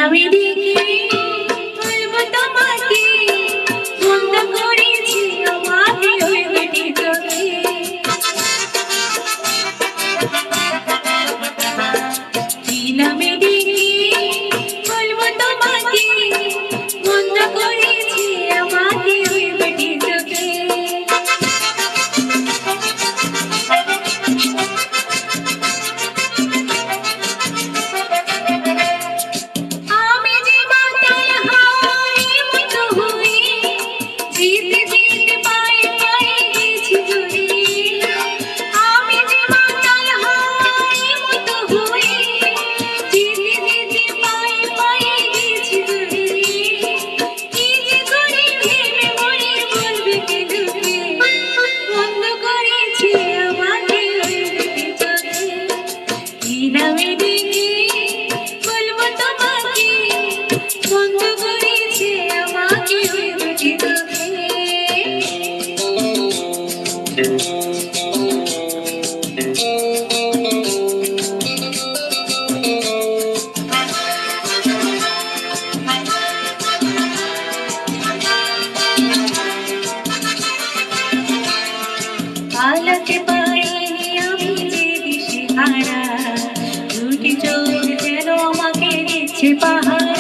নামে ডেকে বলবো তোমাকে, বন্ধ করেছি আমাকে ওই বেটি তোকে। কি নামে ডেকে বলবো তোমাকে, বন্ধ করেছি আমাকে ওই বেটি তোকে। নামে ডেকে বলবো তোমাকে, বন্ধ করেছে আমাকে ওই বেটি তোকে। পালাতে পারিনি আমি যে দিশে হারা, দুটি চোখ যেন আমাকে দিচ্ছে পাহারা।